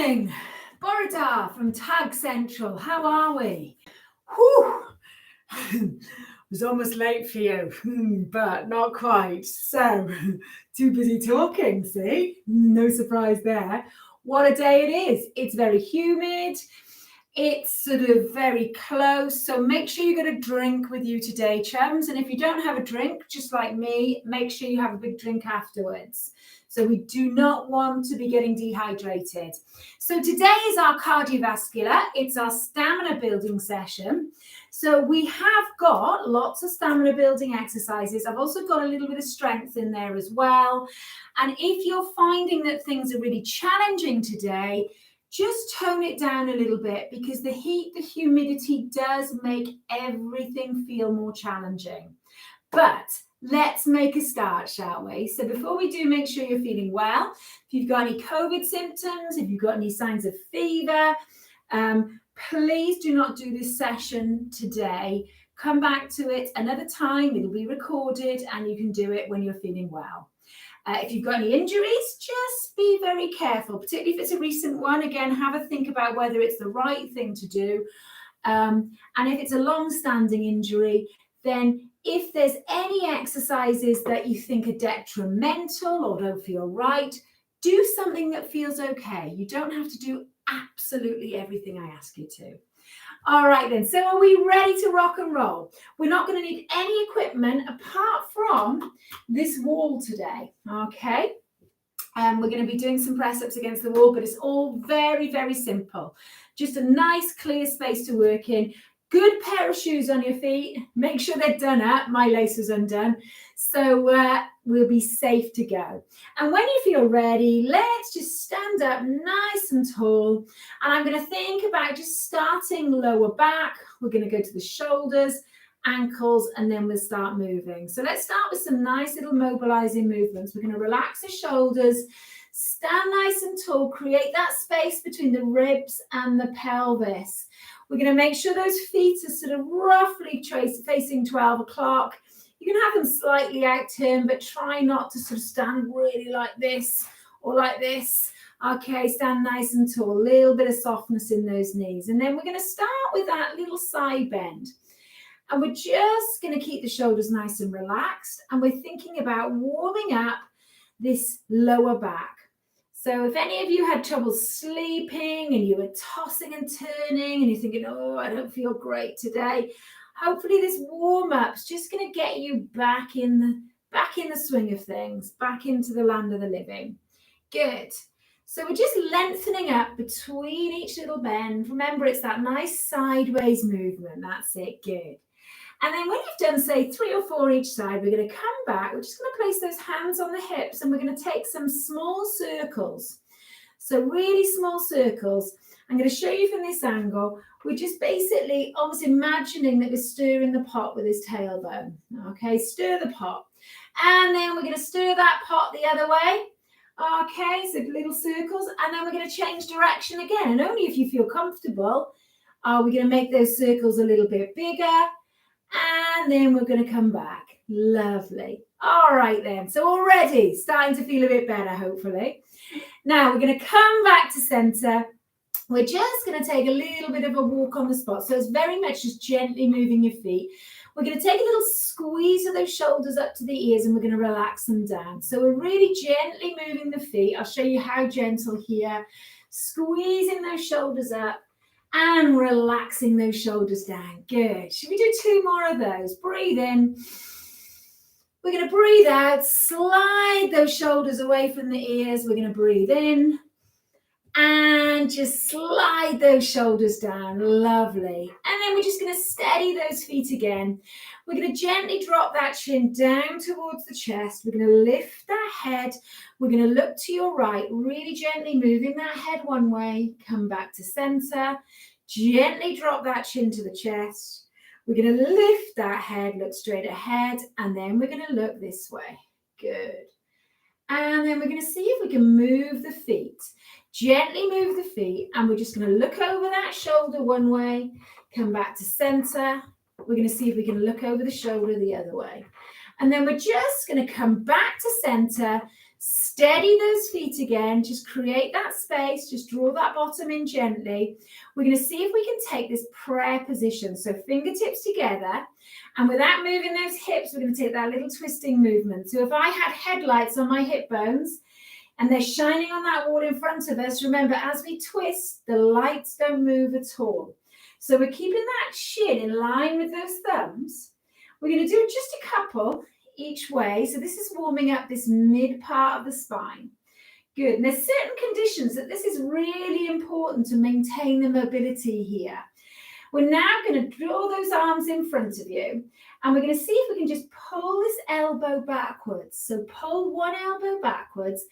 morning, Borita from Tag Central. How are we? Whew. Was almost late for you, but not quite. So, too busy talking, see? No surprise there. What a day it is. It's very humid. It's sort of very close. So make sure you got a drink with you today, chums. And if you don't have a drink, just like me, make sure you have a big drink afterwards. So we do not want to be getting dehydrated. So today is our cardiovascular. It's our stamina building session. So we have got lots of stamina building exercises. I've also got a little bit of strength in there as well. And if you're finding that things are really challenging today, just tone it down a little bit, because the heat, the humidity does make everything feel more challenging. But let's make a start, shall we? So before we do, make sure you're feeling well. If you've got any COVID symptoms, if you've got any signs of fever, please do not do this session today. Come back to it another time. It'll be recorded and you can do it when you're feeling well. If you've got any injuries, just be very careful, particularly if it's a recent one. Again, have a think about whether it's the right thing to do. And if it's a long-standing injury, then if there's any exercises that you think are detrimental or don't feel right, do something that feels okay. You don't have to do absolutely everything I ask you to. All right then, so are we ready to rock and roll? We're not going to need any equipment apart from this wall today, okay? We're going to be doing some press-ups against the wall, but it's all very, very simple. Just a nice clear space to work in. Good pair of shoes on your feet. Make sure they're done up. My lace is undone. So we'll be safe to go. And when you feel ready, let's just stand up nice and tall. And I'm going to think about just starting lower back. We're going to go to the shoulders, ankles, and then we'll start moving. So let's start with some nice little mobilizing movements. We're going to relax the shoulders, stand nice and tall, create that space between the ribs and the pelvis. We're going to make sure those feet are sort of roughly facing 12 o'clock. You can have them slightly out turned, but try not to sort of stand really like this or like this. Okay, stand nice and tall. A little bit of softness in those knees. And then we're going to start with that little side bend. And we're just going to keep the shoulders nice and relaxed. And we're thinking about warming up this lower back. So if any of you had trouble sleeping and you were tossing and turning and you're thinking, oh, I don't feel great today, hopefully this warm-up's just going to get you back in the swing of things, back into the land of the living. Good. So we're just lengthening up between each little bend. Remember, it's that nice sideways movement. That's it. Good. And then when you've done, say, 3 or 4 each side, we're going to come back. We're just going to place those hands on the hips and we're going to take some small circles. So really small circles. I'm going to show you from this angle. We're just basically almost imagining that we're stirring the pot with his tailbone. Okay, stir the pot. And then we're going to stir that pot the other way. Okay, so little circles. And then we're going to change direction again. And only if you feel comfortable are we going to make those circles a little bit bigger. And then we're going to come back. Lovely. All right then. So already starting to feel a bit better, hopefully. Now we're going to come back to center. We're just going to take a little bit of a walk on the spot. So it's very much just gently moving your feet. We're going to take a little squeeze of those shoulders up to the ears and we're going to relax them down. So we're really gently moving the feet. I'll show you how gentle here. Squeezing those shoulders up. And relaxing those shoulders down. Good. Should we do 2 more of those? Breathe in. We're going to breathe out. Slide those shoulders away from the ears. We're going to breathe in. And just slide those shoulders down. Lovely. And then we're just going to steady those feet again. We're going to gently drop that chin down towards the chest. We're going to lift that head. We're going to look to your right, really gently moving that head one way. Come back to center. Gently drop that chin to the chest. We're going to lift that head, look straight ahead, and then we're going to look this way. Good. And then we're going to see if we can move the feet. Gently move the feet, and we're just going to look over that shoulder one way, come back to center. We're going to see if we can look over the shoulder the other way. And then we're just going to come back to center, Steady those feet again. Just create that space. Just draw that bottom in gently. We're going to see if we can take this prayer position. So fingertips together. And without moving those hips, we're going to take that little twisting movement. So if I had headlights on my hip bones and they're shining on that wall in front of us, remember, as we twist, the lights don't move at all. So we're keeping that shin in line with those thumbs. We're going to do just a couple each way. So this is warming up this mid part of the spine. Good. And there's certain conditions that this is really important to maintain the mobility here. We're now going to draw those arms in front of you, and we're going to see if we can just pull this elbow backwards. So pull one elbow backwards,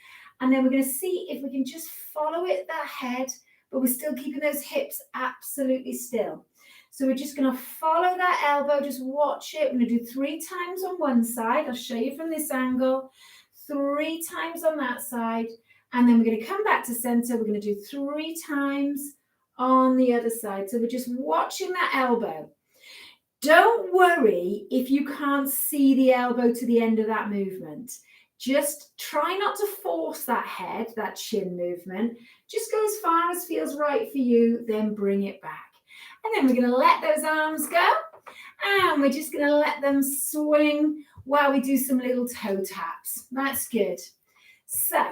and then we're going to see if we can just follow it, that head, but we're still keeping those hips absolutely still. So we're just going to follow that elbow, just watch it. We're going to do 3 times on one side. I'll show you from this angle. 3 times on that side. And then we're going to come back to center. We're going to do 3 times on the other side. So we're just watching that elbow. Don't worry if you can't see the elbow to the end of that movement. Just try not to force that head, that chin movement. Just go as far as feels right for you, then bring it back. And then we're going to let those arms go, and we're just going to let them swing while we do some little toe taps. That's good. So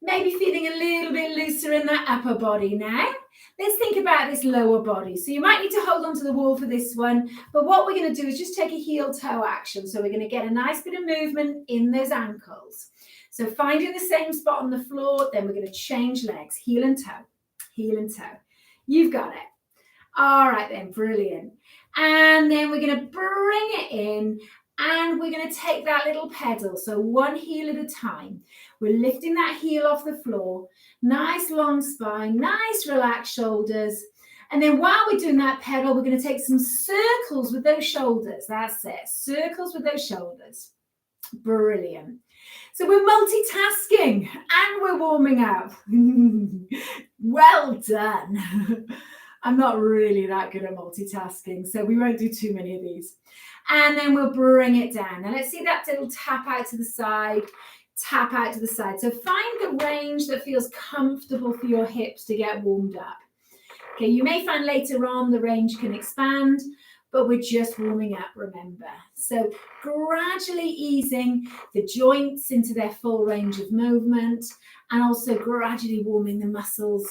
maybe feeling a little bit looser in that upper body now. Let's think about this lower body. So you might need to hold onto the wall for this one, but what we're going to do is just take a heel toe action. So we're going to get a nice bit of movement in those ankles. So finding the same spot on the floor, then we're going to change legs, heel and toe, heel and toe. You've got it. All right then, brilliant. And then we're going to bring it in, and we're going to take that little pedal. So one heel at a time. We're lifting that heel off the floor. Nice long spine, nice relaxed shoulders. And then while we're doing that pedal, we're going to take some circles with those shoulders. That's it. Circles with those shoulders. Brilliant. So we're multitasking and we're warming up. Well done. I'm not really that good at multitasking, so we won't do too many of these. And then we'll bring it down. Now let's see that little tap out to the side, tap out to the side. So find the range that feels comfortable for your hips to get warmed up. Okay, you may find later on the range can expand, but we're just warming up, remember. So gradually easing the joints into their full range of movement, and also gradually warming the muscles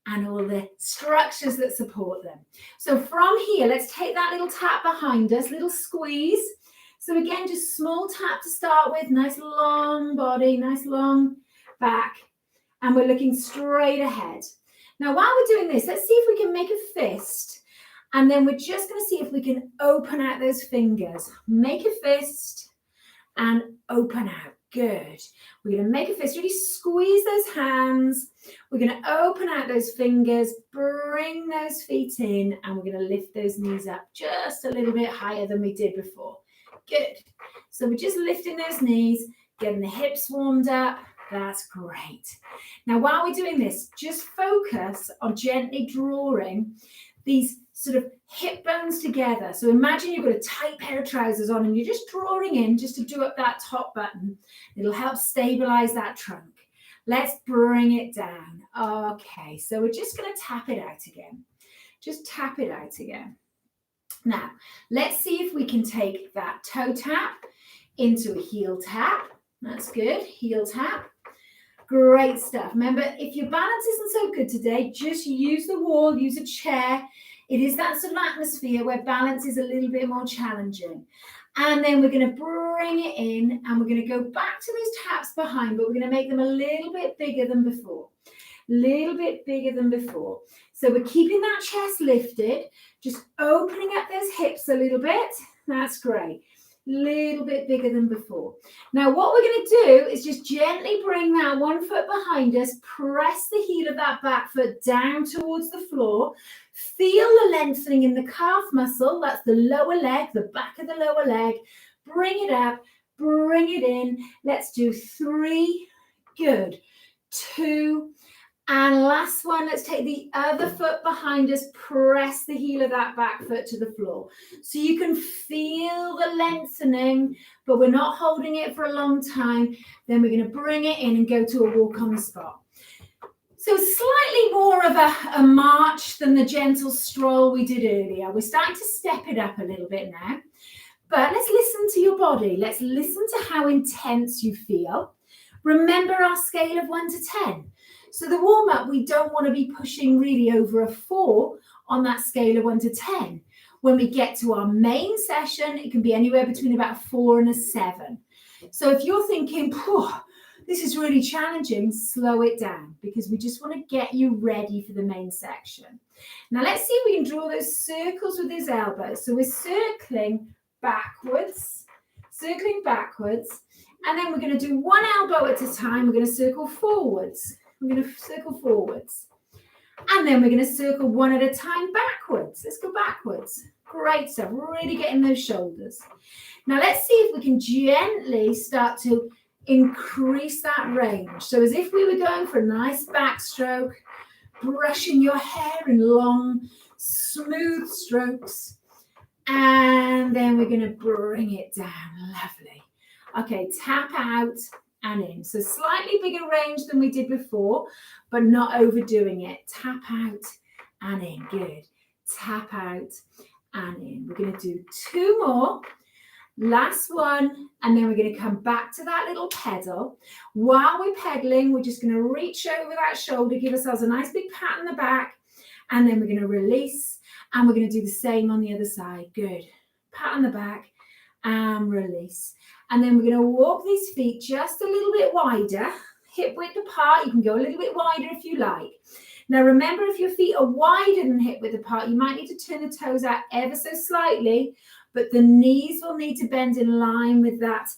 and all the structures that support them. So from here, let's take that little tap behind us, little squeeze. So again, just small tap to start with, nice long body, nice long back, and we're looking straight ahead. Now, while we're doing this, let's see if we can make a fist, and then we're just going to see if we can open out those fingers. Make a fist and open out. Good. We're going to make a fist, really squeeze those hands. We're going to open out those fingers, bring those feet in, and we're going to lift those knees up just a little bit higher than we did before. Good. So we're just lifting those knees, getting the hips warmed up. That's great. Now, while we're doing this, just focus on gently drawing these sort of hip bones together. So imagine you've got a tight pair of trousers on and you're just drawing in just to do up that top button. It'll help stabilize that trunk. Let's bring it down. Okay, so we're just going to tap it out again. Just tap it out again. Now, let's see if we can take that toe tap into a heel tap. That's good. Heel tap. Great stuff. Remember, if your balance isn't so good today, just use the wall, use a chair. It is that sort of atmosphere where balance is a little bit more challenging. And then we're going to bring it in, and we're going to go back to those taps behind, but we're going to make them a little bit bigger than before. Little bit bigger than before. So we're keeping that chest lifted, just opening up those hips a little bit. That's great. Little bit bigger than before. Now what we're going to do is just gently bring that one foot behind us, press the heel of that back foot down towards the floor. Feel the lengthening in the calf muscle. That's the lower leg, the back of the lower leg. Bring it up, bring it in. Let's do 3. Good. 2 And last one, let's take the other foot behind us, press the heel of that back foot to the floor. So you can feel the lengthening, but we're not holding it for a long time. Then we're going to bring it in and go to a walk on the spot. So slightly more of a march than the gentle stroll we did earlier. We're starting to step it up a little bit now. But let's listen to your body. Let's listen to how intense you feel. Remember our scale of 1 to 10. So the warm-up, we don't want to be pushing really over a 4 on that scale of 1 to 10. When we get to our main session, it can be anywhere between about a 4 and a 7. So if you're thinking, this is really challenging, slow it down, because we just want to get you ready for the main section. Now let's see if we can draw those circles with his elbows. So we're circling backwards, and then we're going to do one elbow at a time. We're going to circle forwards. We're going to circle forwards. And then we're going to circle one at a time backwards. Let's go backwards. Great stuff. Really getting those shoulders. Now let's see if we can gently start to increase that range. So as if we were going for a nice backstroke, brushing your hair in long, smooth strokes. And then we're going to bring it down. Lovely. Okay, tap out and in. So slightly bigger range than we did before, but not overdoing it. Tap out and in. Good. Tap out and in. We're going to do 2 more. Last one, and then we're going to come back to that little pedal. While we're pedaling, we're just going to reach over that shoulder, give ourselves a nice big pat on the back, and then we're going to release, and we're going to do the same on the other side. Good. Pat on the back and release. And then we're going to walk these feet just a little bit wider, hip width apart. You can go a little bit wider if you like. Now remember, if your feet are wider than hip width apart, you might need to turn the toes out ever so slightly, but the knees will need to bend in line with that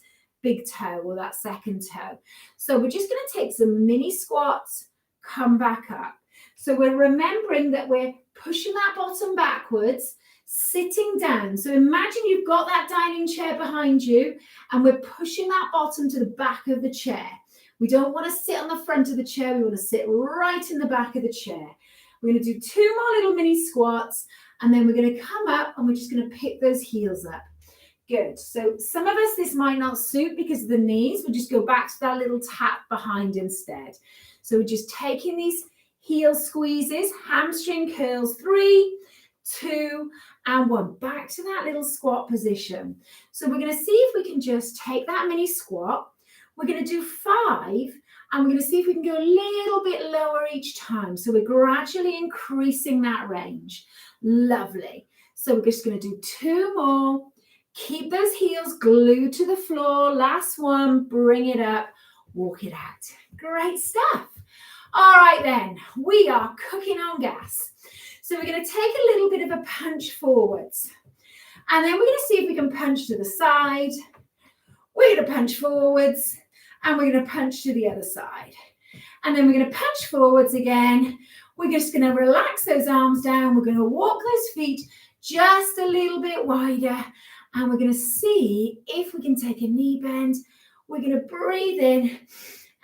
big toe or that second toe. So we're just going to take some mini squats, come back up. So we're remembering that we're pushing that bottom backwards, sitting down. So imagine you've got that dining chair behind you and we're pushing that bottom to the back of the chair. We don't want to sit on the front of the chair. We want to sit right in the back of the chair. We're going to do 2 more little mini squats, and then we're going to come up and we're just going to pick those heels up. Good. So some of us, this might not suit because of the knees. We'll just go back to that little tap behind instead. So we're just taking these heel squeezes, hamstring curls, 3, 2, and 1. Back to that little squat position. So we're going to see if we can just take that mini squat. We're going to do 5, and we're going to see if we can go a little bit lower each time. So we're gradually increasing that range. Lovely. So we're just going to do 2 more. Keep those heels glued to the floor. Last one, bring it up, walk it out. Great stuff. All right then, we are cooking on gas. So we're going to take a little bit of a punch forwards. And then we're going to see if we can punch to the side. We're going to punch forwards, and we're going to punch to the other side. And then we're going to punch forwards again. We're just going to relax those arms down. We're going to walk those feet just a little bit wider. And we're going to see if we can take a knee bend. We're going to breathe in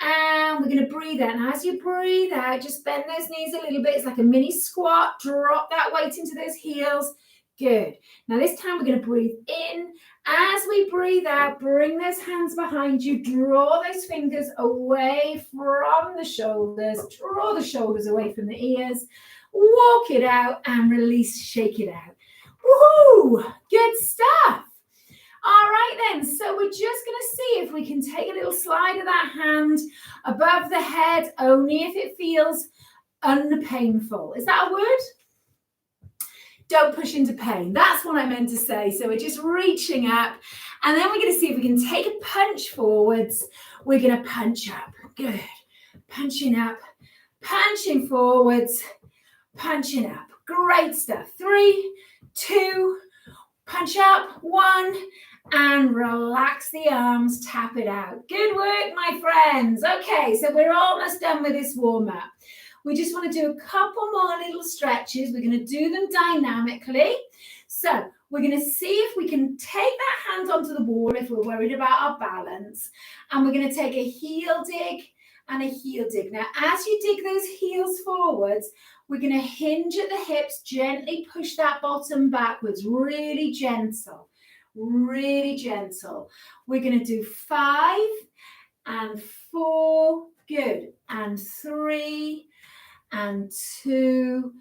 and we're going to breathe out. And as you breathe out, just bend those knees a little bit. It's like a mini squat. Drop that weight into those heels. Good. Now this time we're going to breathe in. As we breathe out, bring those hands behind you. Draw those fingers away from the shoulders. Draw the shoulders away from the ears. Walk it out and release. Shake it out. Woohoo! Good stuff. All right then, so we're just going to see if we can take a little slide of that hand above the head, only if it feels unpainful. Is that a word? Don't push into pain. That's what I meant to say. So we're just reaching up, and then we're going to see if we can take a punch forwards. We're going to punch up. Good. Punching up, punching forwards, punching up. Great stuff. 3, 2, punch up, 1, and relax the arms, tap it out. Good work, my friends. Okay, so we're almost done with this warm-up. We just want to do a couple more little stretches. We're going to do them dynamically. So we're going to see if we can take that hand onto the wall if we're worried about our balance. And we're going to take a heel dig and a heel dig. Now, as you dig those heels forwards, we're going to hinge at the hips, gently push that bottom backwards, really gentle, really gentle. We're going to do 5 and 4, good, and 3 and 2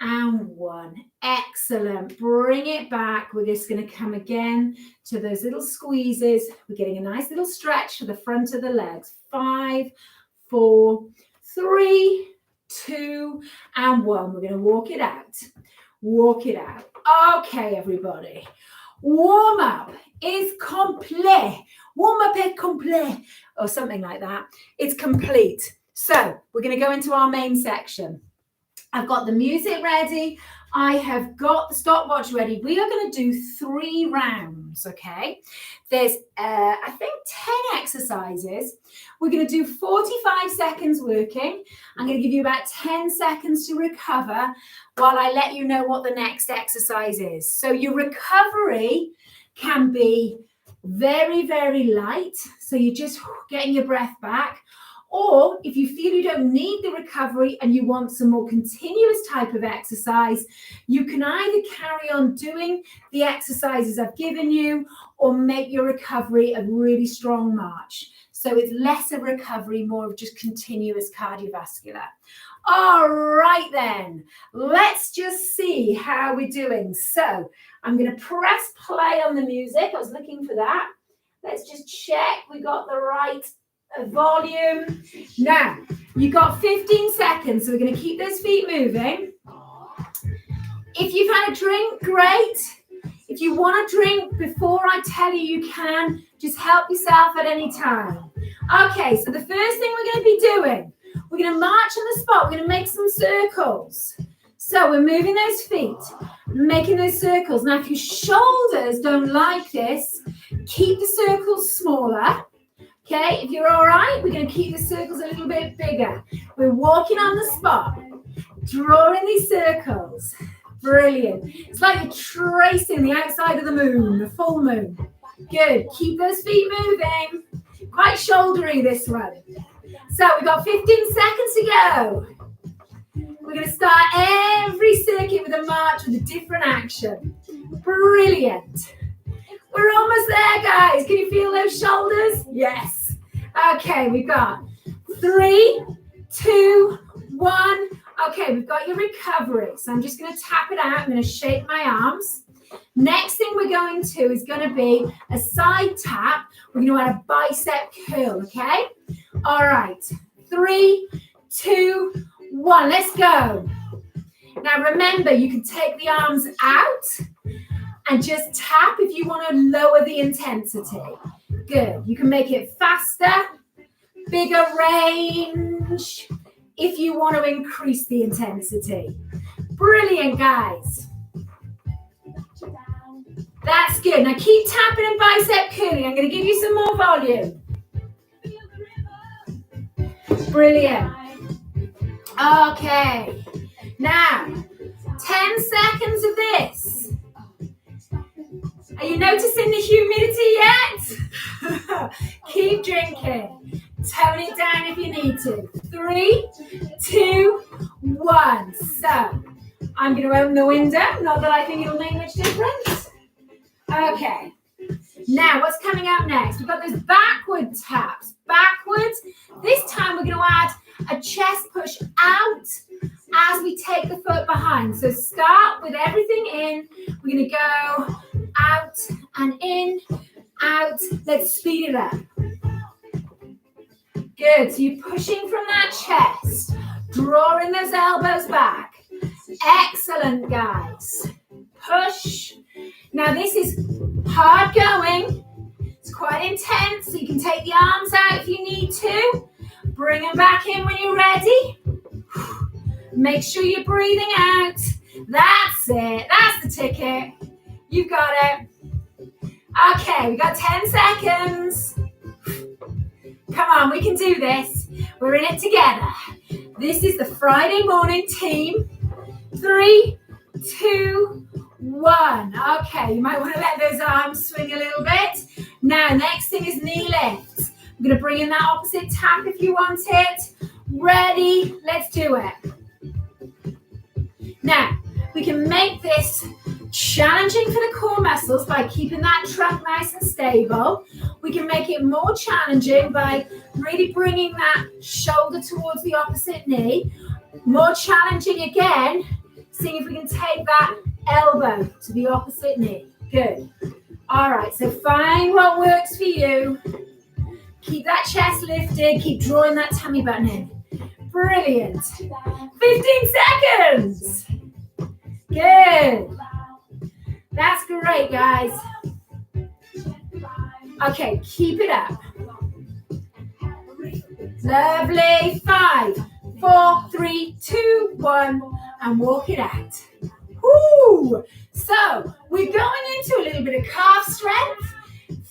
and 1. Excellent. Bring it back. We're just going to come again to those little squeezes. We're getting a nice little stretch to the front of the legs. 5, 4, 3, 2 and 1. We're going to walk it out. Walk it out. Okay, everybody. Warm up is complete. Warm up est complet, or something like that. It's complete. So we're going to go into our main section. I've got the music ready. I have got the stopwatch ready. We are going to do 3 rounds, okay? There's, I think, 10 exercises. We're going to do 45 seconds working. I'm going to give you about 10 seconds to recover while I let you know what the next exercise is. So your recovery can be very, very light. So you're just getting your breath back. Or if you feel you don't need the recovery and you want some more continuous type of exercise, you can either carry on doing the exercises I've given you or make your recovery a really strong march. So it's less of recovery, more of just continuous cardiovascular. All right then, let's just see how we're doing. So I'm going to press play on the music. I was looking for that. Let's just check we got the right volume. Now, you've got 15 seconds, so we're going to keep those feet moving. If you've had a drink, great. If you want a drink before I tell you you can, just help yourself at any time. Okay, so the first thing we're going to be doing, we're going to march on the spot. We're going to make some circles. So we're moving those feet, making those circles. Now, if your shoulders don't like this, keep the circles smaller. Okay, if you're all right, we're going to keep the circles a little bit bigger. We're walking on the spot, drawing these circles. Brilliant. It's like you're tracing the outside of the moon, the full moon. Good. Keep those feet moving. Quite shouldery, this one. So we've got 15 seconds to go. We're going to start every circuit with a march with a different action. Brilliant. We're almost there, guys. Can you feel those shoulders? Yes. Okay, we've got 3, 2, 1. Okay, we've got your recovery. So I'm just going to tap it out. I'm going to shake my arms. Next thing we're going to is going to be a side tap. We're going to add a bicep curl, okay? All right. 3, 2, 1. Let's go. Now, remember, you can take the arms out and just tap if you want to lower the intensity. Good. You can make it faster, bigger range, if you want to increase the intensity. Brilliant, guys. That's good. Now keep tapping and bicep curling. I'm going to give you some more volume. Brilliant. Okay. Now, 10 seconds of this. Are you noticing the humidity yet? Keep drinking. Tone it down if you need to. 3, 2, 1. So, I'm going to open the window. Not that I think it'll make much difference. Okay. Now, what's coming up next? We've got those backward taps. Backwards. This time, we're going to add a chest push out as we take the foot behind. So, start with everything in. We're going to go out and in, out. Let's speed it up. Good. So you're pushing from that chest, drawing those elbows back. Excellent, guys. Push. Now this is hard going. It's quite intense, so you can take the arms out if you need to. Bring them back in when you're ready. Make sure you're breathing out. That's it. That's the ticket. You've got it. Okay, we got 10 seconds. Come on, we can do this. We're in it together. This is the Friday morning team. 3, 2, 1. Okay, you might want to let those arms swing a little bit. Now, next thing is knee lifts. We're going to bring in that opposite tap if you want it. Ready? Let's do it. Now, we can make this challenging for the core muscles by keeping that trunk nice and stable. We can make it more challenging by really bringing that shoulder towards the opposite knee. More challenging again, seeing if we can take that elbow to the opposite knee. Good. All right, so find what works for you. Keep that chest lifted. Keep drawing that tummy button in. Brilliant. 15 seconds. Good. That's great, guys. Okay, keep it up. Lovely. 5, 4, 3, 2, 1, and walk it out. Woo! So we're going into a little bit of calf strength.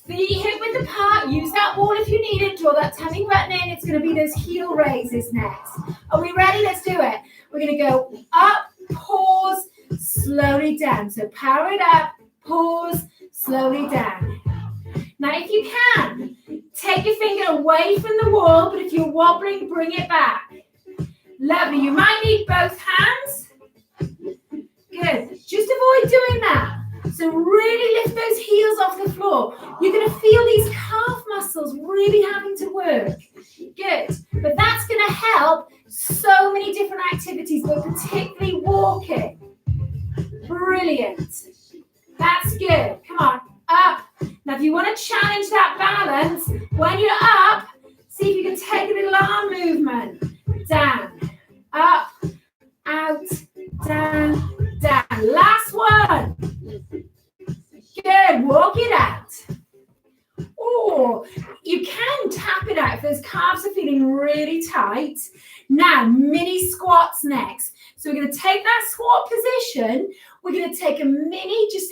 Feet hip width apart. Use that wall if you need it. Draw that tummy button in. It's going to be those heel raises next. Are we ready? Let's do it. We're going to go up, pause, slowly down. So power it up, pause, slowly down. Now, if you can, take your finger away from the wall, but if you're wobbling, bring it back. Lovely. You might need both hands. Good. Just avoid doing that. So really lift those heels off the floor. You're going to feel these calf muscles really having to work. Good. But that's going to help so many different activities, but particularly walking. Brilliant. That's good. Come on. Up. Now, if you want to challenge that balance, when you're up, see if you can take a little arm movement. Down. Up. Out. Down. Down. Last one. Good. Walk it out. Or you can tap it out if those calves are feeling really tight. Now, mini squats next. So we're going to take that squat position. We're going to take a mini, just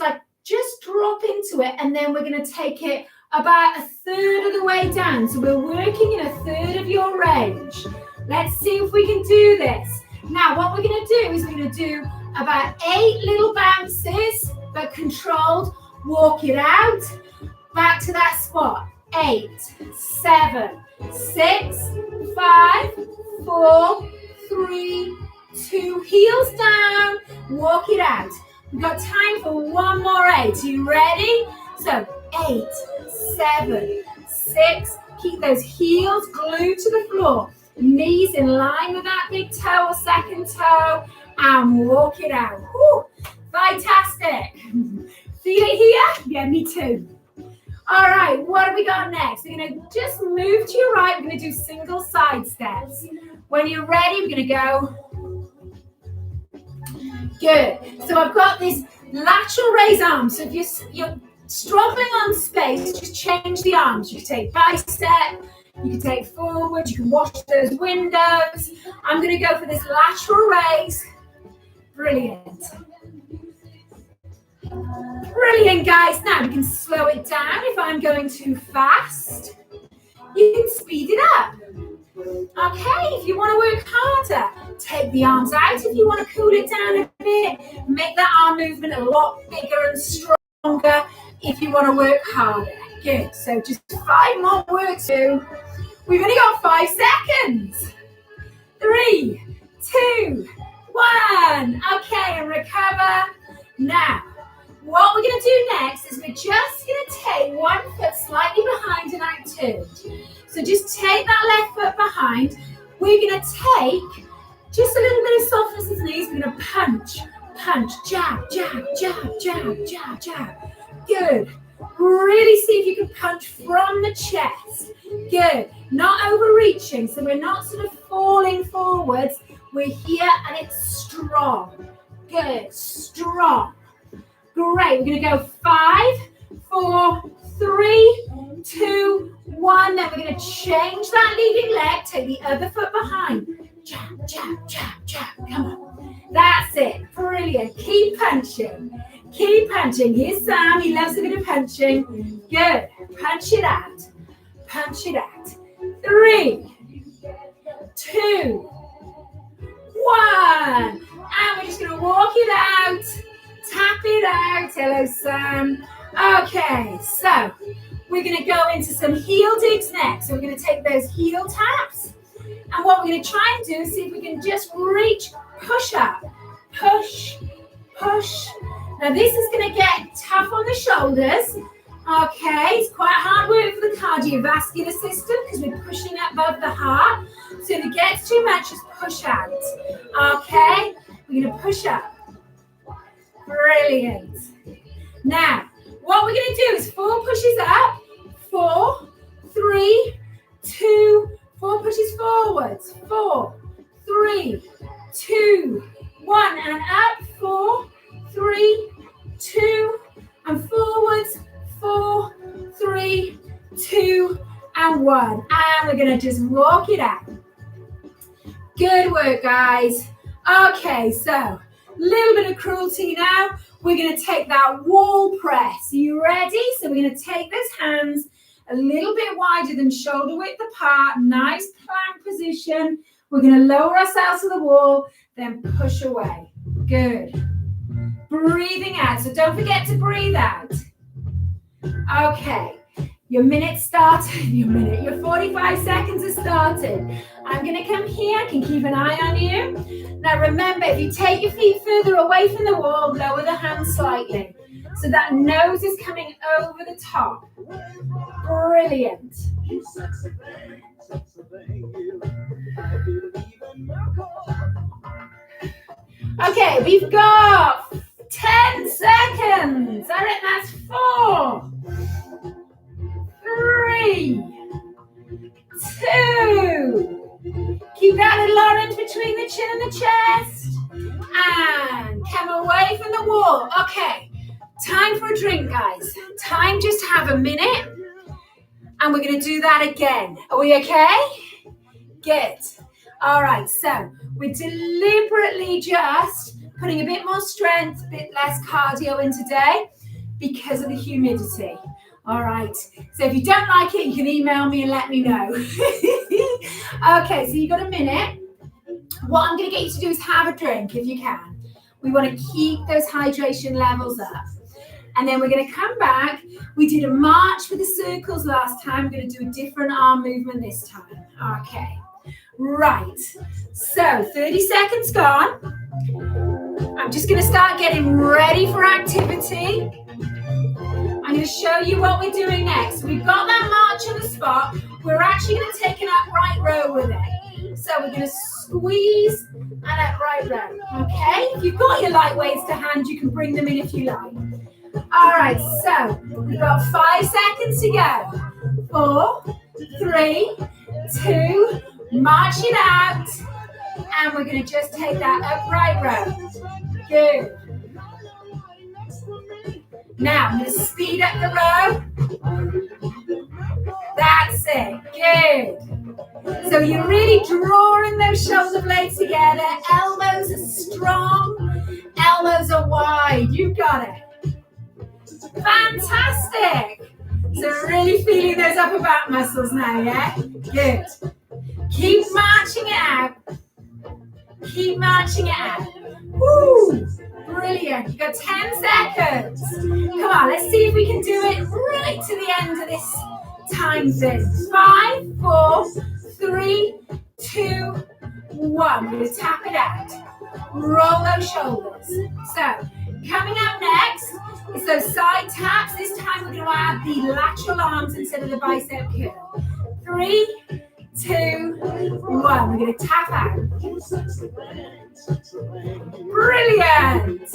drop into it, and then we're going to take it about a third of the way down. So we're working in a third of your range. Let's see if we can do this. Now, what we're going to do is we're going to do about 8 little bounces, but controlled. Walk it out. Back to that squat. 8, 7, 6, 5, 4, 3, 2. Heels down. Walk it out. We've got time for one more 8. Are you ready? So 8, 7, 6. Keep those heels glued to the floor. Knees in line with that big toe or second toe. And walk it out. Woo, fantastic. Feel it here? Yeah, me too. All right, what have we got next? We're going to just move to your right. We're going to do single side steps. When you're ready, we're going to go. Good. So I've got this lateral raise arm. So if you're struggling on space, just change the arms. You can take bicep, you can take forward, you can wash those windows. I'm going to go for this lateral raise. Brilliant. Brilliant, guys. Now we can slow it down. If I'm going too fast, you can speed it up. Okay, if you want to work harder, take the arms out. If you want to cool it down a bit, make that arm movement a lot bigger and stronger if you want to work harder. Good. So just 5 more works. We've only got 5 seconds. 3, 2, 1. Okay, and recover. Now, what we're going to do next is we're just going to take one foot slightly behind and out turned. So just take that left foot behind. We're going to take just a little bit of softness in the knees. We're going to punch, punch, jab, jab, jab, jab, jab, jab. Good. Really see if you can punch from the chest. Good. Not overreaching, so we're not sort of falling forwards. We're here and it's strong. Good. Strong. Great. We're going to go 5, 4, 3, 2, 1. Then we're going to change that leading leg. Take the other foot behind. Jab, jab, jab, jab. Come on. That's it. Brilliant. Keep punching. Keep punching. Here's Sam. He loves a bit of punching. Good. Punch it out. Punch it out. 3, 2, 1. And we're just going to walk it out. Tap it out. Hello, Sam. Okay, so we're going to go into some heel digs next. So we're going to take those heel taps. And what we're going to try and do is see if we can just reach, push up, push, push. Now this is going to get tough on the shoulders. Okay, it's quite hard work for the cardiovascular system because we're pushing above the heart. So if it gets too much, just push out. Okay, we're going to push up. Brilliant. Now, what we're going to do is 4 pushes up. 4, 3, 2, 4 pushes forwards. 4, 3, 2, 1, and up. 4, 3, 2, and forwards. 4, 3, 2, and 1. And we're going to just walk it out. Good work, guys. Okay, so a little bit of cruelty now. We're going to take that wall press. Are you ready? So we're going to take those hands a little bit wider than shoulder width apart. Nice plank position. We're going to lower ourselves to the wall, then push away. Good. Breathing out. So don't forget to breathe out. Okay. Your minute started. Your 45 seconds has started. I'm going to come here. I can keep an eye on you. Now remember, if you take your feet further away from the wall, lower the hands slightly. So that nose is coming over the top. Brilliant. Okay, we've got 10 seconds. I reckon that's 4, 3, 2. Keep that little orange between the chin and the chest. And come away from the wall. Okay, time for a drink, guys. Time just to have a minute. And we're going to do that again. Are we okay? Good. All right, so we're deliberately just putting a bit more strength, a bit less cardio in today because of the humidity. All right, so if you don't like it, you can email me and let me know. Okay, so you've got a minute. What I'm going to get you to do is have a drink if you can. We want to keep those hydration levels up. And then we're going to come back. We did a march with the circles last time. We're going to do a different arm movement this time. Okay, right. So 30 seconds gone. I'm just going to start getting ready for activity. I'm going to show you what we're doing next. So we've got that march on the spot. We're actually going to take an upright row with it. So we're going to squeeze an upright row. Okay? If you've got your light weights to hand, you can bring them in if you like. All right, so we've got 5 seconds to go. 4, 3, 2, march it out. And we're going to just take that upright row. Good. Now, I'm going to speed up the row. That's it. Good. So you're really drawing those shoulder blades together. Elbows are strong. Elbows are wide. You've got it. Fantastic. So really feeling those upper back muscles now, yeah? Good. Keep marching it out. Keep marching it out. Woo! Brilliant. You've got 10 seconds. Come on, let's see if we can do it right to the end of this time thing. 5, 4, 3, 2, 1. We're going to tap it out. Roll those shoulders. So, coming up next is those side taps. This time we're going to add the lateral arms instead of the bicep curl. 3, 2, 1. We're going to tap out. Brilliant.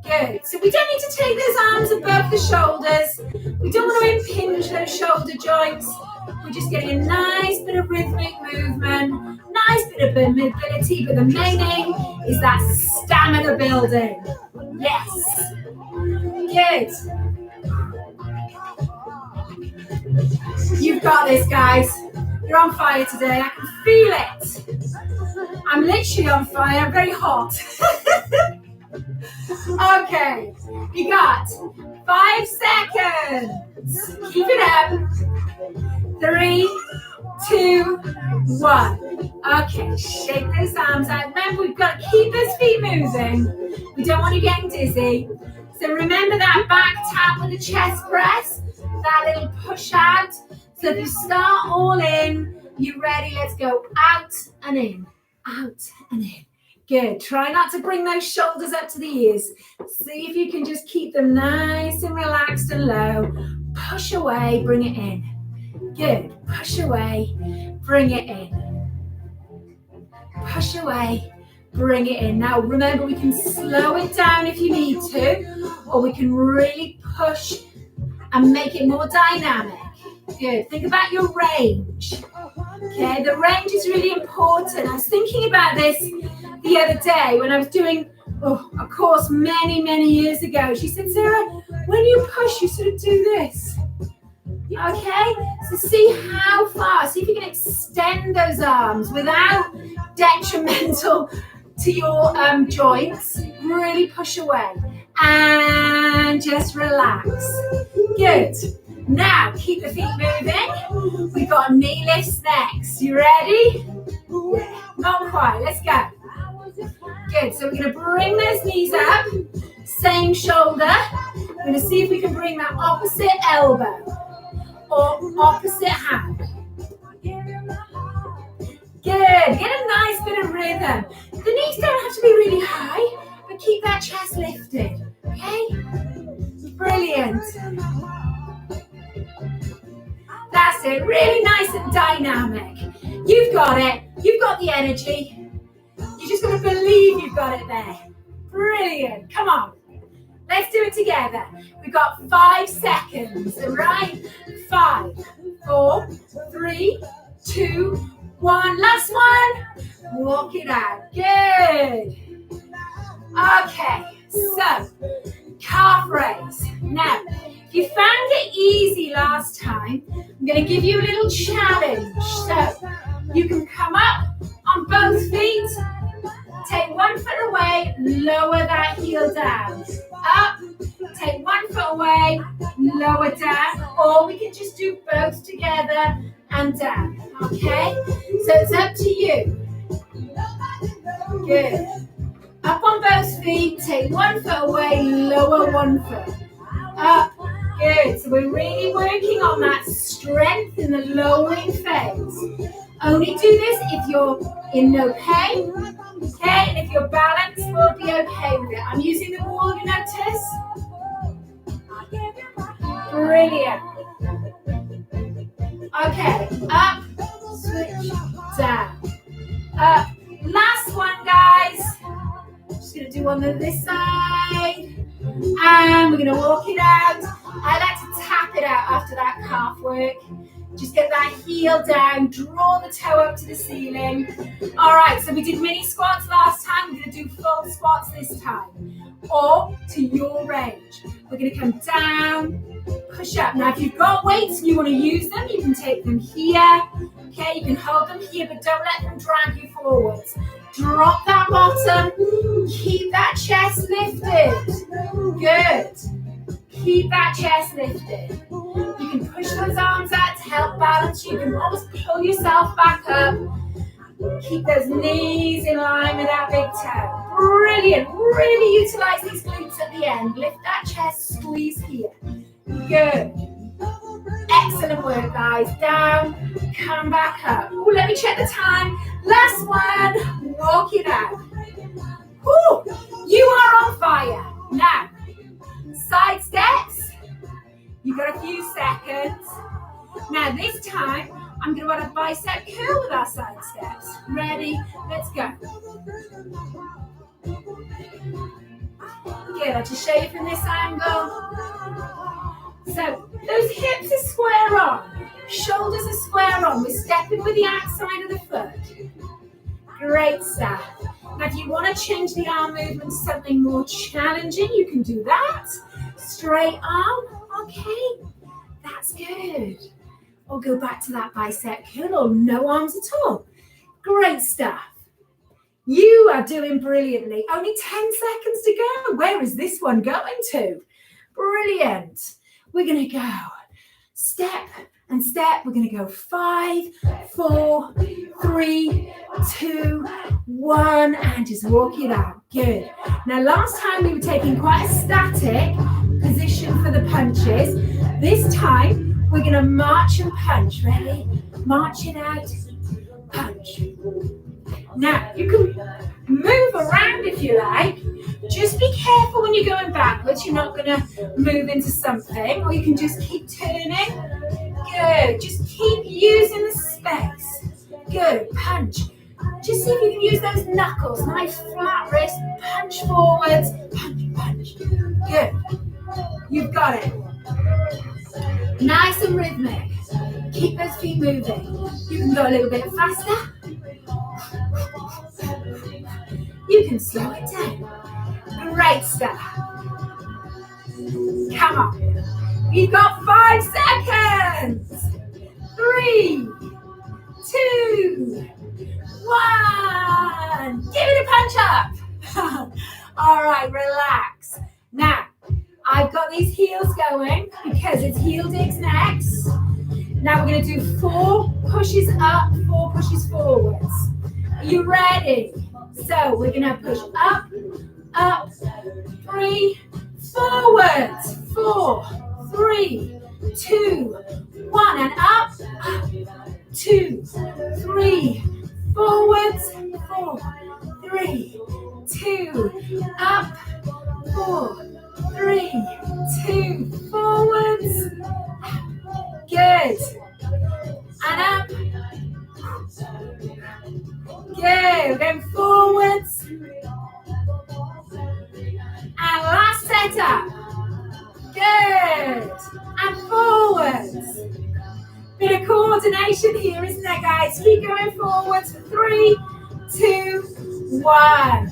Good. So we don't need to take those arms above the shoulders. We don't want to impinge those shoulder joints. We're just getting a nice bit of rhythmic movement, nice bit of mobility, but the main aim is that stamina building. Yes. Good. You've got this, guys. You're on fire today. I can feel it. I'm literally on fire. I'm very hot. Okay. You got 5 seconds. Keep it up. 3, 2, 1. Okay. Shake those arms out. Remember, we've got to keep those feet moving. We don't want you getting dizzy. So remember that back tap with the chest press. that little push out. So if you start all in, you ready? Let's go out and in, out and in. Good. Try not to bring those shoulders up to the ears. See if you can just keep them nice and relaxed and low. Push away, bring it in. Good. Push away, bring it in. Push away, bring it in. Now remember, we can slow it down if you need to, or we can really push and make it more dynamic. Good. Think about your range. Okay, the range is really important. I was thinking about this the other day when I was doing a course many years ago. She said, Sarah, when you push, you sort of do this. Okay, so see how far, see if you can extend those arms without detrimental to your joints. Really push away and just relax. Good. Now keep the feet moving. We've got knee lifts next. You ready? Yeah. Not quite. Let's go. Good. So we're going to bring those knees up. Same shoulder. We're going to see if we can bring that opposite elbow or opposite hand. Good. Get a nice bit of rhythm. The knees don't have to be really high, but keep that chest lifted. Okay? Brilliant. That's it. Really nice and dynamic. You've got it. You've got the energy. You just got to believe you've got it there. Brilliant. Come on. Let's do it together. We've got 5 seconds. All right? 5, 4, 3, 2, 1. Last one. Walk it out. Good. Okay. So, calf raise. Now, if you found it easy last time, I'm going to give you a little challenge. So, you can come up on both feet, take one foot away, lower that heel down. Up, take one foot away, lower down, or we can just do both together and down, okay? So it's up to you. Good. Up on both feet, take one foot away, lower one foot. Up, good. So we're really working on that strength in the lowering phase. Only do this if you're in no pain, okay? And if you're balanced, we'll be okay with it. I'm using the wall, you notice? Brilliant. Okay, up, switch, down, up. Last one, guys. Just gonna do one on this side. And we're gonna walk it out. I like to tap it out after that calf work. Just get that heel down, draw the toe up to the ceiling. All right, so we did mini squats last time. We're gonna do full squats this time, or to your range. We're gonna come down, push up. Now, if you've got weights and you wanna use them, you can take them here. Okay, you can hold them here, but don't let them drag you forwards. Drop that bottom, keep that chest lifted. Good. Keep that chest lifted. You can push those arms out to help balance. You can always pull yourself back up. Keep those knees in line with that big toe. Brilliant. Really utilize these glutes at the end. Lift that chest, squeeze here. Good. Excellent work, guys. Down, come back up. Ooh, let me check the time. Last one. Walk it out. Ooh, you are on fire. Now, side steps. You've got a few seconds. Now this time, I'm going to add a bicep curl with our side steps. Ready? Let's go. Good, I'll just show you from this angle. So, those hips are square on. Shoulders are square on. We're stepping with the outside of the foot. Great stuff. Now, if you want to change the arm movement to something more challenging, you can do that. Straight arm. Okay, that's good. Or go back to that bicep curl or no arms at all. Great stuff. You are doing brilliantly. Only 10 seconds to go. Where is this one going to? Brilliant. We're going to go step and step. We're going to go 5, 4, 3, 2, 1, and just walk it out. Good. Now, last time we were taking quite a static position for the punches. This time, we're gonna march and punch. Ready? March it out, punch. Now, you can move around if you like. Just be careful when you're going backwards. You're not gonna move into something, or you can just keep turning. Good, just keep using the space. Good, punch. Just see if you can use those knuckles. Nice flat wrist, punch forwards, punch, punch. Good, you've got it. Nice and rhythmic. Keep those feet moving. You can go a little bit faster. You can slow it down. Great stuff. Come on. You've got 5 seconds. 3, 2, 1. Give it a punch up. All right, relax. Now, I've got these heels going because it's heel digs next. Now we're going to do 4 pushes up, 4 pushes forwards. Are you ready? So we're going to push up, up, 3, forwards, 4, 3, 2, 1, and up, up, 2, 3, forwards, 4, 3, 2, up, 4, 3, 2, forwards. Good. And up. Good. Going forwards. And last set up. Good. And forwards. Bit of coordination here, isn't there, guys? Keep going forwards. 3, 2, 1.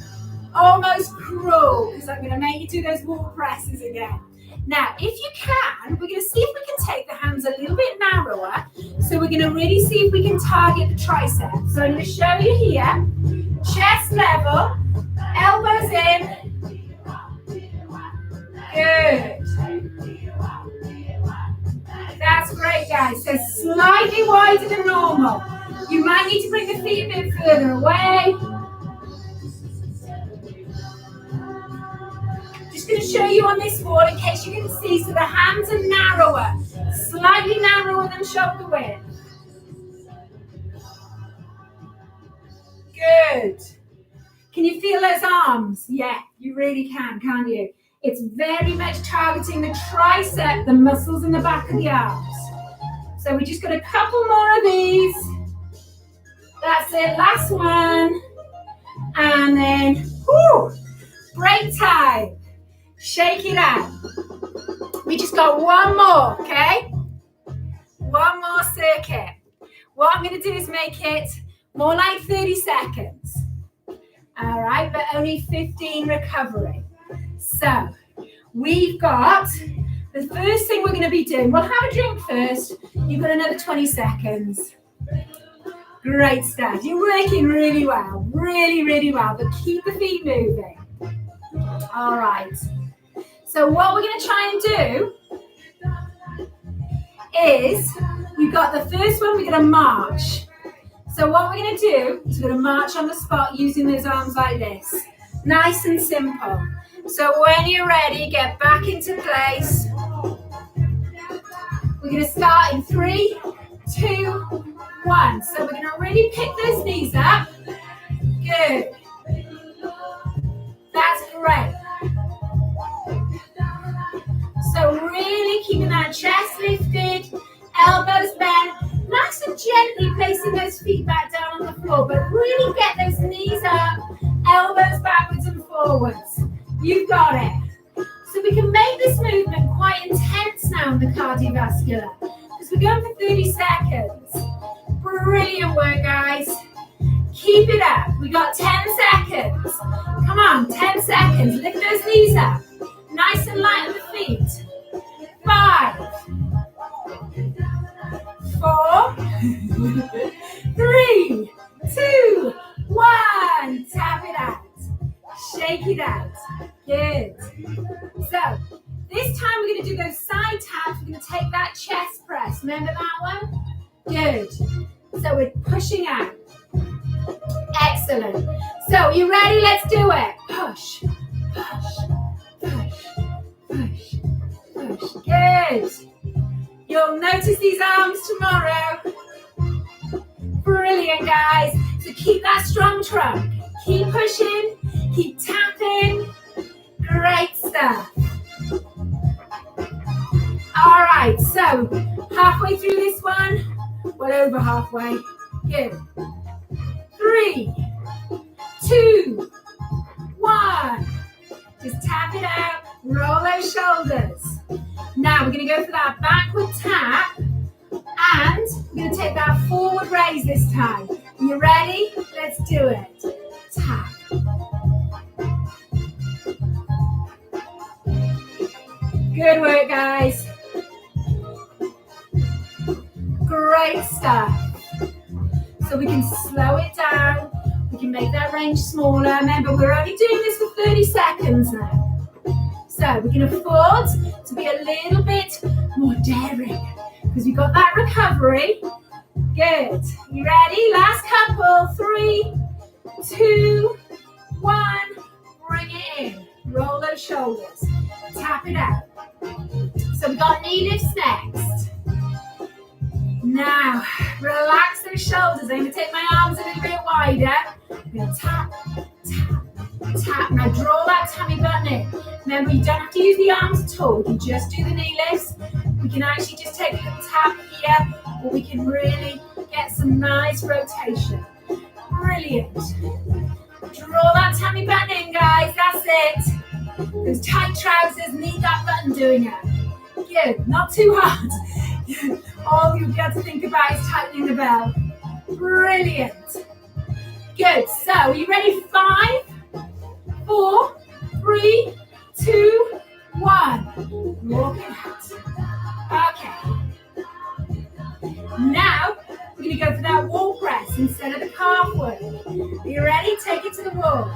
Almost crawl, because I'm going to make you do those wall presses again. Now, if you can, we're going to see if we can take the hands a little bit narrower. So we're going to really see if we can target the triceps. So I'm going to show you here. Chest level, elbows in. Good. That's great, guys. So slightly wider than normal. You might need to bring the feet a bit further away. Just going to show you on this wall in case you can see. So the hands are narrower, slightly narrower than shoulder width. Good. Can you feel those arms? Yeah, you really can, can't you? It's very much targeting the tricep, the muscles in the back of the arms. So we just got a couple more of these. That's it, last one. And then, whoo, break time. Shake it out. We just got one more, okay? One more circuit. What I'm going to do is make it more like 30 seconds. All right, but only 15 recovery. So we've got the first thing we're going to be doing. We'll have a drink first. You've got another 20 seconds. Great stuff. You're working really well. Really, really well. But keep the feet moving. All right. So what we're going to try and do is we've got the first one, we're going to march. So what we're going to do is we're going to march on the spot using those arms like this. Nice and simple. So when you're ready, get back into place. We're going to start in 3, 2, 1. So we're going to really pick those knees up. Good. That's great. So really keeping that chest lifted, elbows bent, nice and gently placing those feet back down on the floor, but really get those knees up, elbows backwards and forwards. You've got it. So we can make this movement quite intense now in the cardiovascular, because we're going for 30 seconds. Brilliant work, guys. Keep it up. We got 10 seconds. Come on, 10 seconds. Lift those knees up. Nice and light on the feet. 5, 4, 3, 2, 1. Tap it out. Shake it out. Good. So this time we're going to do those side taps. We're going to take that chest press. Remember that one? Good. So we're pushing out. Excellent. So you ready? Let's do it. Push, push, push, push, push. Good. You'll notice these arms tomorrow. Brilliant, guys. So keep that strong trunk. Keep pushing, keep tapping. Great stuff. All right, so halfway through this one, well over halfway. Good. 3, 2, 1. Just tap it out, roll those shoulders. Now we're going to go for that backward tap, and we're going to take that forward raise this time. Are you ready? Let's do it. Tap. Good work, guys. Great stuff. So we can slow it down. We can make that range smaller. Remember, we're only doing this for 30 seconds now. So we can afford to be a little bit more daring because we've got that recovery. Good. You ready? Last couple. 3, 2, 1. Bring it in. Roll those shoulders. Tap it out. So we've got knee lifts next. Now, relax those shoulders. I'm going to take my arms a little bit wider. I'm going to tap, tap, tap. Now draw that tummy button in. Remember, you don't have to use the arms at all. We can just do the knee lifts. We can actually just take a little tap here, or we can really get some nice rotation. Brilliant. Draw that tummy button in, guys. That's it. Those tight trousers need that button doing it. Good. Not too hard. All you'll be able to think about is tightening the belt. Brilliant. Good. So, are you ready? 5, 4, 3, 2, 1. Walk it out. Okay. Now, we're going to go for that wall press instead of the calf work. Are you ready? Take it to the wall.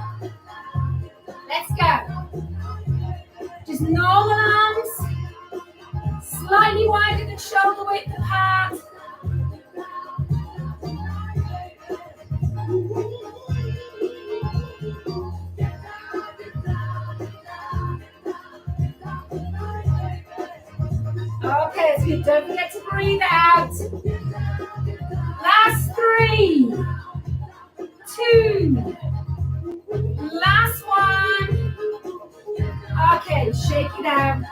Let's go. Just normal arms. Slightly wider than shoulder width apart. Okay, that's good. Don't forget to breathe out. Last 3, 2. Last 1. Okay, shake it out.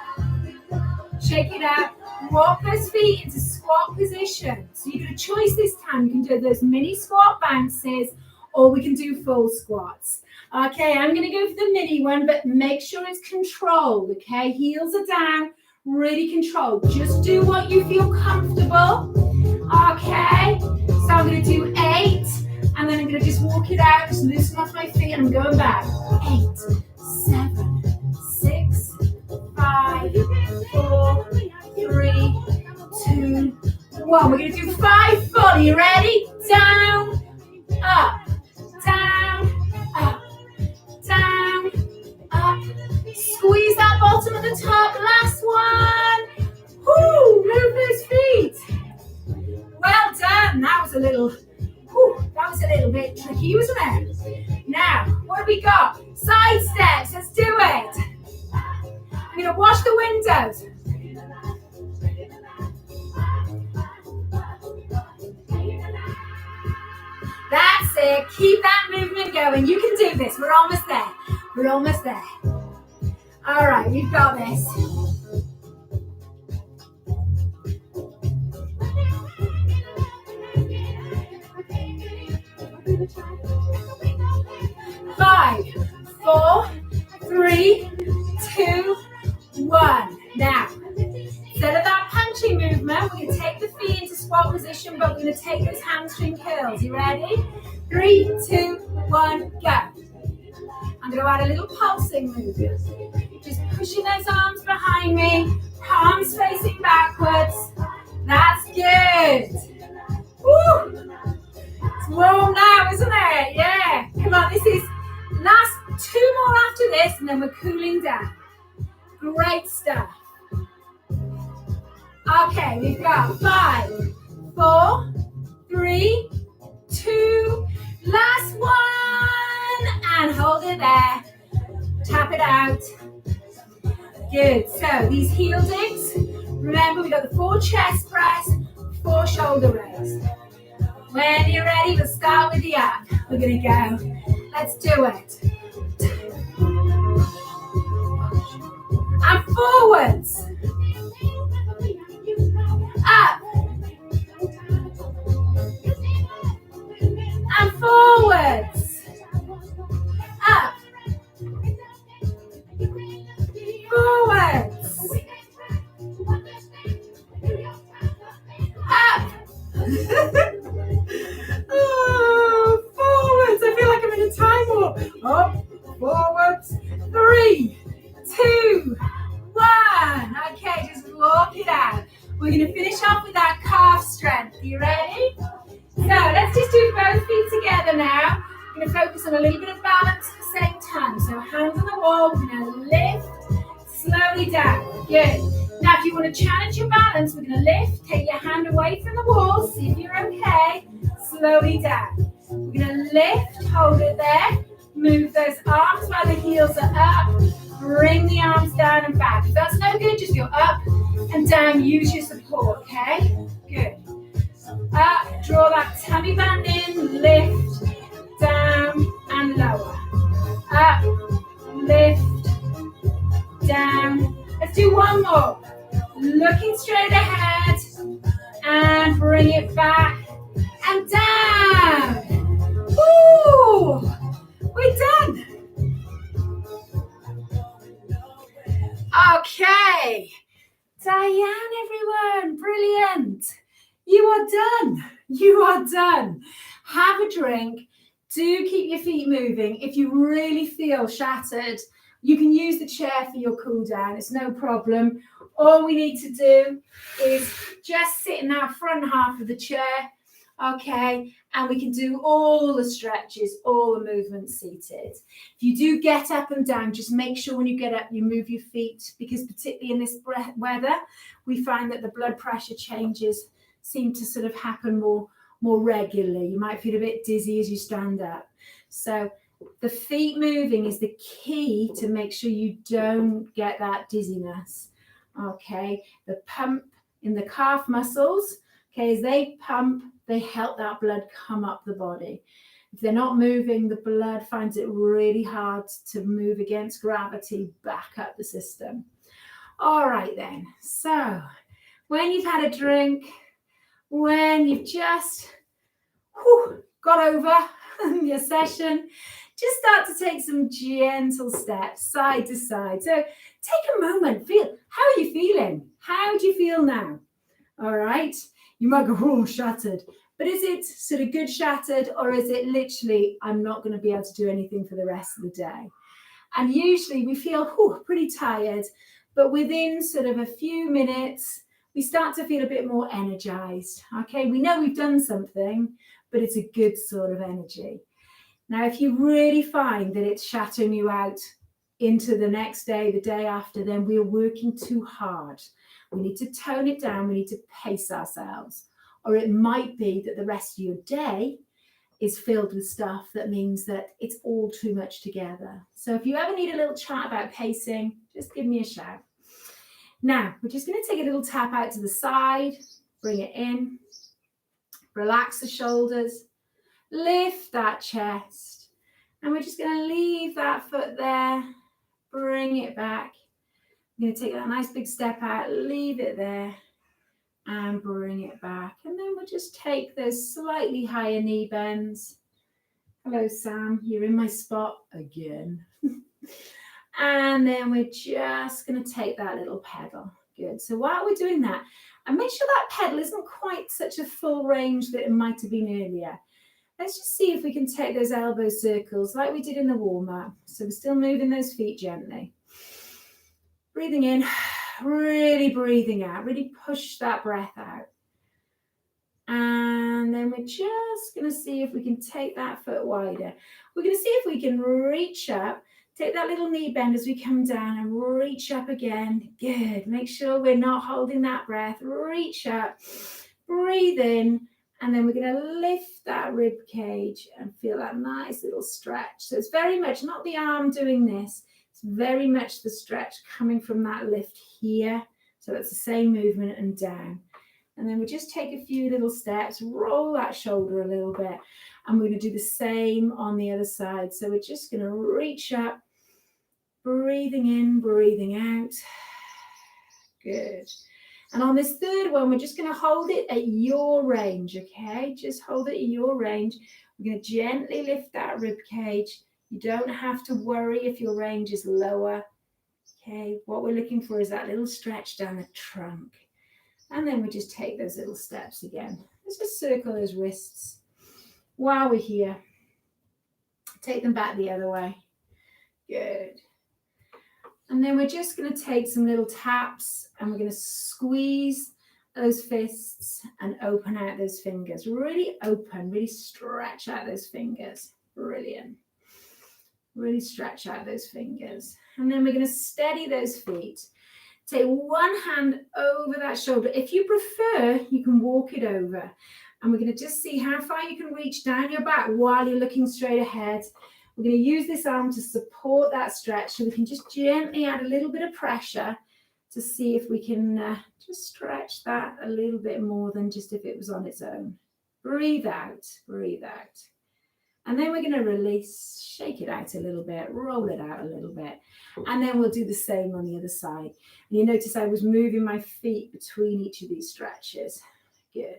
Shake it out. Walk those feet into squat position. So you've got a choice this time. You can do those mini squat bounces, or we can do full squats. Okay, I'm going to go for the mini one, but make sure it's controlled, okay? Heels are down, really controlled. Just do what you feel comfortable, okay? So I'm going to do 8, and then I'm going to just walk it out, just loosen off my feet, and I'm going back. 8, 7, 6, 5, 4, 3, 2, 1. We're going to do 5 full. You ready? Down, up, down, up, down, up. Squeeze that bottom of the top. Last one. Woo, move those feet. Well done. That was a little bit tricky, wasn't it? Now, what have we got? Side steps. Let's do it. I'm going to wash the windows. That's it. Keep that movement going. You can do this. We're almost there. We're almost there. All right, you've got this. Five, 4, 3, 2, 1. Now, instead of that punching movement, we're going to take the feet into squat position, but we're going to take those hamstring curls. You ready? 3, 2, 1, go. I'm going to add a little pulsing movement. Just pushing those arms behind me, palms facing backwards. That's good. Woo! It's warm now, isn't it? Yeah. Come on, this is last 2 more after this, and then we're cooling down. Great stuff. Okay, we've got 5, 4, 3, 2, last one, and hold it there. Tap it out. Good. So these heel dips, Remember, we got the 4 chest press, 4 shoulder raise. When you're ready, we'll start with the up. We're gonna go. Let's do it. And forwards. Up. And forwards. Up. Forwards. Up. Oh, forwards. I feel like I'm in a time warp. Up, forwards. 3, 2, 1. Okay, just walk it out. We're going to finish off with our calf strength. Are you ready? So let's just do both feet together now. We're going to focus on a little bit of balance at the same time. So hands on the wall. We're going to lift slowly down. Good. Now, if you want to challenge your balance, we're going to lift. Take your hand away from the wall. See if you're okay. Slowly down. We're going to lift. Hold it there. Move those arms while the heels are up. Bring the arms down and back. If that's no good, just go up and down. Use your support, okay? Good. Up, draw that tummy band in, lift, down and lower. Up, lift, down. Let's do one more. Looking straight ahead and bring it back and down. Woo! We're done. Okay. Diane, everyone. Brilliant. You are done. You are done. Have a drink. Do keep your feet moving. If you really feel shattered, you can use the chair for your cool down. It's no problem. All we need to do is just sit in that front half of the chair, okay? And we can do all the stretches, all the movements seated. If you do get up and down, just make sure when you get up, you move your feet, because particularly in this weather, we find that the blood pressure changes seem to sort of happen more regularly. You might feel a bit dizzy as you stand up. So the feet moving is the key to make sure you don't get that dizziness. Okay, the pump in the calf muscles, okay, as they pump, they help that blood come up the body. If they're not moving, the blood finds it really hard to move against gravity back up the system. All right then, so when you've had a drink, when you've just got over your session, just start to take some gentle steps side to side. So take a moment, feel, how are you feeling? How do you feel now? All right, you might go, oh, shattered. But is it sort of good shattered, or is it literally, I'm not going to be able to do anything for the rest of the day? And usually we feel pretty tired, but within sort of a few minutes, we start to feel a bit more energized. Okay, we know we've done something, but it's a good sort of energy. Now, if you really find that it's shattering you out into the next day, the day after, then we're working too hard. We need to tone it down. We need to pace ourselves. Or it might be that the rest of your day is filled with stuff that means that it's all too much together. So if you ever need a little chat about pacing, just give me a shout. Now, we're just going to take a little tap out to the side, bring it in, relax the shoulders, lift that chest, and we're just going to leave that foot there, bring it back. I'm going to take that nice big step out, leave it there, and bring it back. And then we'll just take those slightly higher knee bends. Hello, Sam, you're in my spot again. And then we're just going to take that little pedal. Good. So while we're doing that, and make sure that pedal isn't quite such a full range that it might have been earlier. Let's just see if we can take those elbow circles like we did in the warm-up. So we're still moving those feet gently. Breathing in, really breathing out, really push that breath out. And then we're just going to see if we can take that foot wider. We're going to see if we can reach up. Take that little knee bend as we come down and reach up again. Good. Make sure we're not holding that breath. Reach up, breathe in, and then we're going to lift that rib cage and feel that nice little stretch. So it's very much not the arm doing this. It's very much the stretch coming from that lift here. So that's the same movement and down. And then we just take a few little steps, roll that shoulder a little bit, and we're going to do the same on the other side. So we're just going to reach up, breathing in, breathing out. Good. And on this third one, we're just going to hold it at your range, okay? Just hold it at your range. We're going to gently lift that rib cage. You don't have to worry if your range is lower, okay? What we're looking for is that little stretch down the trunk. And then we just take those little steps again. Let's just circle those wrists while we're here. Take them back the other way. Good. And then we're just going to take some little taps and we're going to squeeze those fists and open out those fingers. Really open, really stretch out those fingers. Brilliant. Really stretch out those fingers. And then we're going to steady those feet. Take one hand over that shoulder. If you prefer, you can walk it over. And we're going to just see how far you can reach down your back while you're looking straight ahead. We're going to use this arm to support that stretch, so we can just gently add a little bit of pressure to see if we can just stretch that a little bit more than just if it was on its own. Breathe out, breathe out. And then we're going to release, shake it out a little bit, roll it out a little bit. And then we'll do the same on the other side. And you notice I was moving my feet between each of these stretches. Good.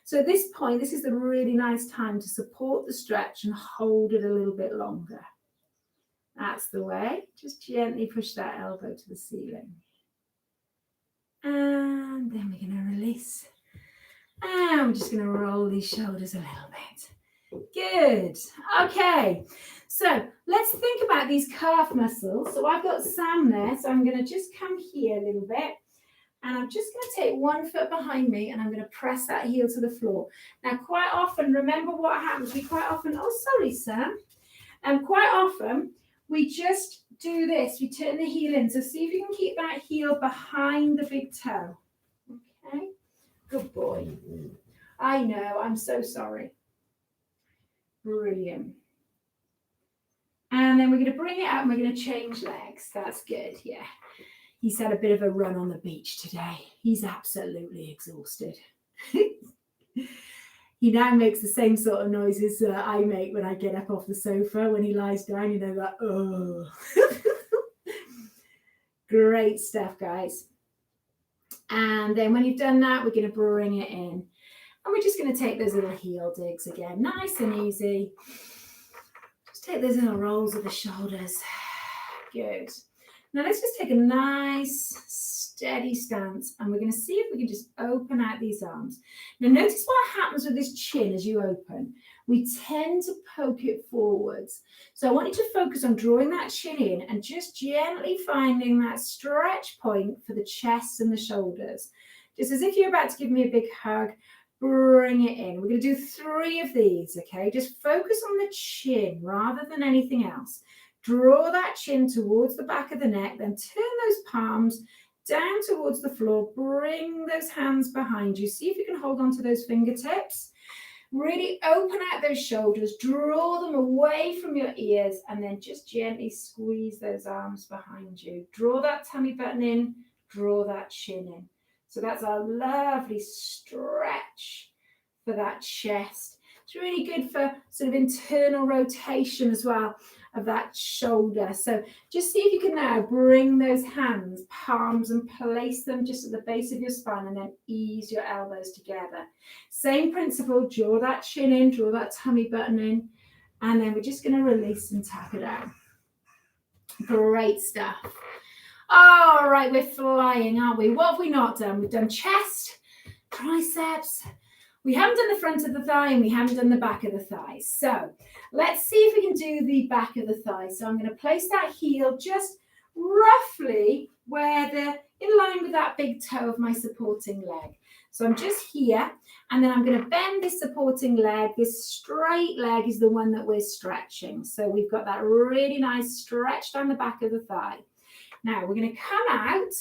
So at this point, this is a really nice time to support the stretch and hold it a little bit longer. That's the way. Just gently push that elbow to the ceiling. And then we're going to release. And we're just going to roll these shoulders a little bit. Good. Okay. So let's think about these calf muscles. So I've got Sam there. So I'm going to just come here a little bit. And I'm just going to take one foot behind me and I'm going to press that heel to the floor. Now, quite often, remember what happens. We quite often, oh, sorry, Sam. Quite often, we just do this. We turn the heel in. So see if you can keep that heel behind the big toe. Okay. Good boy. I know. I'm so sorry. Brilliant. And then we're going to bring it out and we're going to change legs. That's good. Yeah. He's had a bit of a run on the beach today. He's absolutely exhausted. He now makes the same sort of noises I make when I get up off the sofa when he lies down, you know, that, oh. Great stuff, guys. And then when you've done that, we're going to bring it in. And we're just going to take those little heel digs again, nice and easy. Just take those little rolls of the shoulders. Good. Now let's just take a nice steady stance and we're going to see if we can just open out these arms. Now notice what happens with this chin as you open. We tend to poke it forwards. So I want you to focus on drawing that chin in and just gently finding that stretch point for the chest and the shoulders. Just as if you're about to give me a big hug, bring it in. We're going to do 3 of these, okay? Just focus on the chin rather than anything else. Draw that chin towards the back of the neck, then turn those palms down towards the floor. Bring those hands behind you. See if you can hold on to those fingertips. Really open out those shoulders. Draw them away from your ears and then just gently squeeze those arms behind you. Draw that tummy button in. Draw that chin in. So that's a lovely stretch for that chest. It's really good for sort of internal rotation as well of that shoulder. So just see if you can now bring those hands, palms, and place them just at the base of your spine and then ease your elbows together. Same principle, draw that chin in, draw that tummy button in, and then we're just going to release and tap it out. Great stuff. All right, we're flying, aren't we? What have we not done? We've done chest, triceps. We haven't done the front of the thigh and we haven't done the back of the thigh. So let's see if we can do the back of the thigh. So I'm going to place that heel just roughly where in line with that big toe of my supporting leg. So I'm just here and then I'm going to bend this supporting leg. This straight leg is the one that we're stretching. So we've got that really nice stretch down the back of the thigh. Now we're going to come out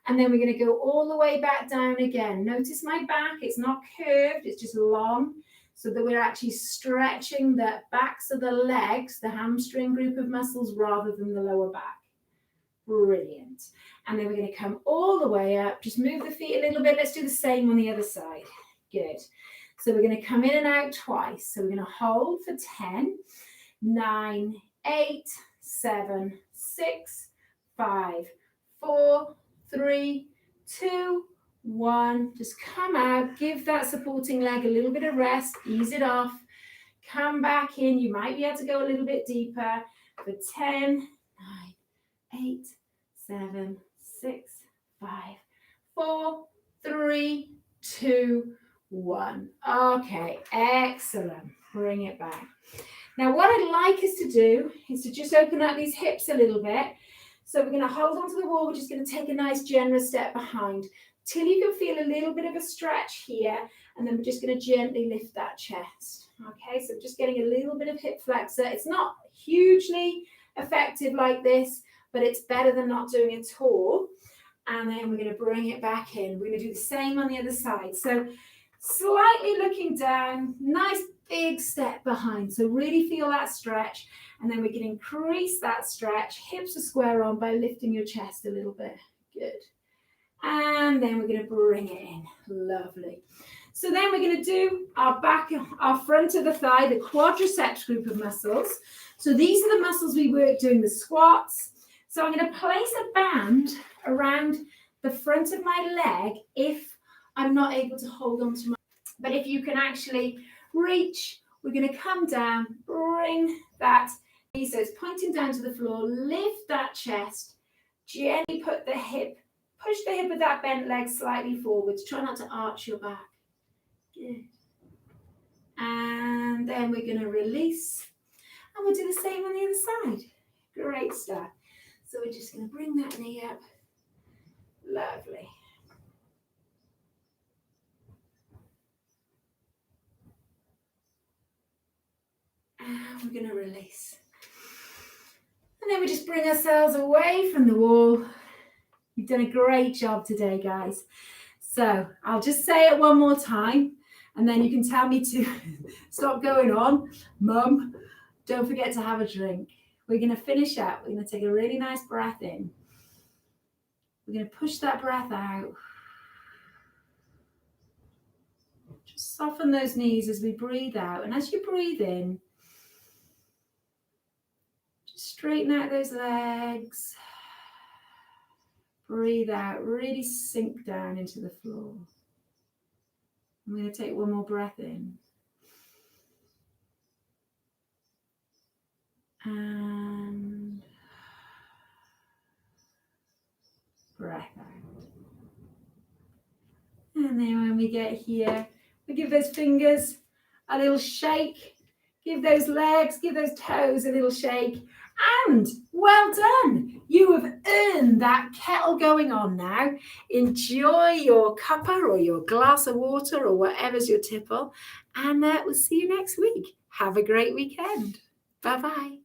and then we're going to go all the way back down again. Notice my back, it's not curved, it's just long, so that we're actually stretching the backs of the legs, the hamstring group of muscles, rather than the lower back. Brilliant. And then we're going to come all the way up. Just move the feet a little bit. Let's do the same on the other side. Good. So we're going to come in and out twice. So we're going to hold for 10, 9, 8, 7, 6, 5, 4, 3, 2, 1. Just come out. Give that supporting leg a little bit of rest. Ease it off. Come back in. You might be able to go a little bit deeper for 10, 9, 8, 7, 6, 5, 4, 3, 2, 1. Okay, excellent. Bring it back. Now, what I'd like us to do is to just open up these hips a little bit. So we're going to hold onto the wall. We're just going to take a nice generous step behind till you can feel a little bit of a stretch here. And then we're just going to gently lift that chest. Okay, so just getting a little bit of hip flexor. It's not hugely effective like this, but it's better than not doing it at all. And then we're going to bring it back in. We're going to do the same on the other side. So slightly looking down, nice big step behind. So really feel that stretch. And then we can increase that stretch. Hips are square on by lifting your chest a little bit. Good. And then we're going to bring it in. Lovely. So then we're going to do our back, our front of the thigh, the quadriceps group of muscles. So these are the muscles we work doing the squats. So I'm going to place a band around the front of my leg if I'm not able to hold on to my, but if you can actually reach, we're going to come down, bring that knee, so it's pointing down to the floor, lift that chest, gently put the hip, push the hip of that bent leg slightly forwards, try not to arch your back. Good. And then we're going to release, and we'll do the same on the other side. Great stuff. So we're just going to bring that knee up. Lovely. And we're going to release. And then we just bring ourselves away from the wall. You've done a great job today, guys. So I'll just say it one more time, and then you can tell me to stop going on. Mum, don't forget to have a drink. We're going to finish up. We're going to take a really nice breath in. We're going to push that breath out. Just soften those knees as we breathe out. And as you breathe in, just straighten out those legs. Breathe out. Really sink down into the floor. I'm going to take one more breath in. And breath out. And then when we get here, we give those fingers a little shake. Give those legs, give those toes a little shake. And well done. You have earned that kettle going on now. Enjoy your cuppa or your glass of water or whatever's your tipple. And we'll see you next week. Have a great weekend. Bye-bye.